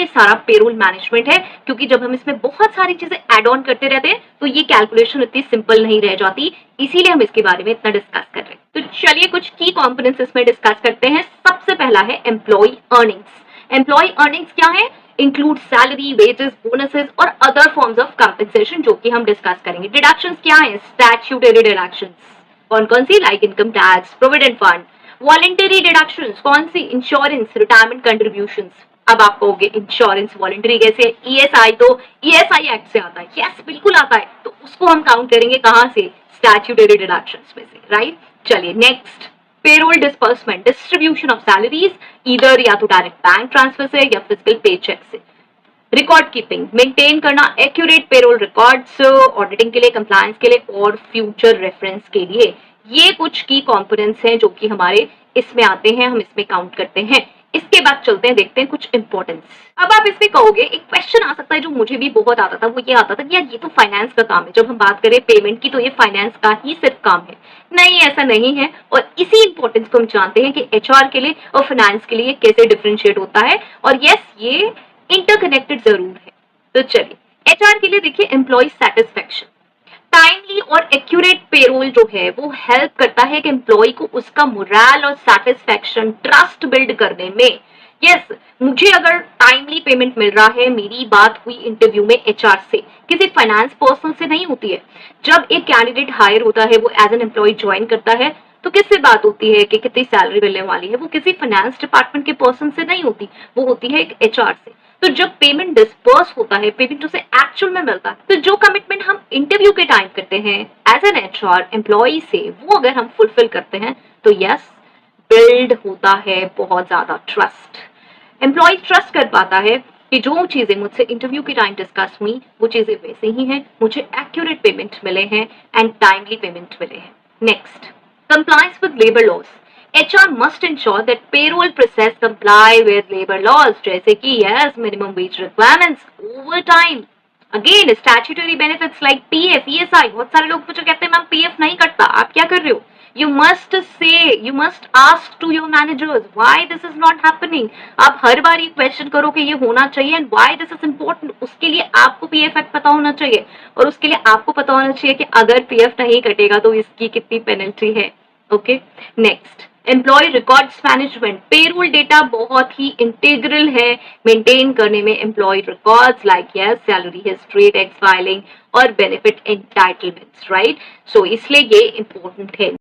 ये सारा payroll management है, क्योंकि जब हम इसमें बहुत सारी चीजें एड ऑन करते रहते हैं तो ये कैलकुलेशन इतनी सिंपल नहीं रह जाती, इसीलिए हम इसके बारे में इतना डिस्कस कर रहे हैं। तो चलिए कुछ की कंपोनेंट्स इसमें डिस्कस करते हैं। सबसे पहला है एम्प्लॉय अर्निंग्स। एम्प्लॉय अर्निंग्स क्या है? इंक्लूड सैलरी, वेजेस, बोनसेस और अदर फॉर्म्स ऑफ कंपेंसेशन, जो कि हम डिस्कस करेंगे। डिडक्शंस क्या है? Statutory deductions. कौन कौन सी? Like income tax, provident fund. Voluntary deductions कौन सी? Insurance, retirement contributions. अब आप कहोगे इंश्योरेंस वॉलंटरी कैसे? ईएसआई तो ईएसआई एक्ट से आता है। यस, बिल्कुल आता है। तो उसको हम काउंट करेंगे कहां से? स्टैट्यूटरी डिडक्शंस में से, राइट? चलिए next, payroll disbursement, distribution of salaries, इधर या तो डायरेक्ट बैंक ट्रांसफर से या फिजिकल पेचेक से। रिकॉर्ड कीपिंग, मेंटेन करना एक्यूरेट पेरोल रिकॉर्ड्स, ऑडिटिंग के लिए, कंप्लायंस के लिए और फ्यूचर रेफरेंस के लिए। ये कुछ की कंपोनेंट्स हैं जो कि हमारे इसमें आते हैं, हम इसमें काउंट करते हैं। इसके बाद चलते हैं, देखते हैं कुछ इंपॉर्टेंस। अब आप इसमें कहोगे, एक क्वेश्चन आ सकता है जो मुझे भी बहुत आता था, वो ये आता था कि यार ये तो फाइनेंस का काम है, जब हम बात करें पेमेंट की तो ये फाइनेंस का ही सिर्फ काम है। नहीं, ऐसा नहीं है, और इसी इंपॉर्टेंस को हम जानते हैं कि एचआर के लिए और फाइनेंस के लिए कैसे डिफरेंशिएट होता है। और यस, ये इंटरकनेक्टेड जरूर है। तो चलिए, एचआर के लिए देखिए, एम्प्लॉय सेटिस्फेक्शन, टाइमली और एक्यूरेट पेरोल जो है वो हेल्प करता है कि एम्प्लॉय को उसका मोरल और सेटिस्फेक्शन, ट्रस्ट बिल्ड करने में। यस, मुझे अगर टाइमली पेमेंट मिल रहा है, मेरी बात हुई इंटरव्यू में एचआर से, किसी फाइनेंस पर्सन से नहीं होती है। जब एक कैंडिडेट हायर होता है, वो एज एन एम्प्लॉय ज्वाइन करता है, तो किससे बात होती है कि कितनी सैलरी मिलने वाली है? वो किसी फाइनेंस डिपार्टमेंट के पर्सन से नहीं होती, वो होती है एक एचआर से। तो जब पेमेंट डिस्पर्स होता है, पेमेंट उसे एक्चुअल में मिलता है, तो जो कमिटमेंट हम इंटरव्यू के टाइम करते हैं एज एन एचआर एम्प्लॉय से, वो अगर हम फुलफिल करते हैं तो यस, बिल्ड होता है बहुत ज्यादा ट्रस्ट। एम्प्लॉय ट्रस्ट कर पाता है कि जो चीजें मुझसे इंटरव्यू के टाइम डिस्कस हुई वो चीजें वैसे ही हैं, मुझे एक्यूरेट पेमेंट मिले हैं एंड टाइमली पेमेंट मिले हैं। Next, compliance with labor laws. HR must ensure that payroll process comply with labor laws, जैसे कि yes, minimum wage requirements, overtime, again statutory benefits like PF, ESI। बहुत सारे लोग मुझे कहते हैं मैम PF नहीं कटता, आप क्या कर रहे हो? You must say, you must ask to your managers why this is not happening। आप हर बार ये क्वेश्चन करो कि ये होना चाहिए and why this is important। उसके लिए आपको PF एक्ट पता होना चाहिए, और उसके लिए आपको पता होना चाहिए कि अगर PF नहीं कटेगा तो इसकी कितनी पेनल्टी है। Okay, next, employee records management. Payroll data बहुत ही इंटीग्रल है मेंटेन करने में employee records, like yes, salary history, tax filing और बेनिफिट एंटाइटलमेंट्स, राइट? सो इसलिए ये इंपॉर्टेंट है।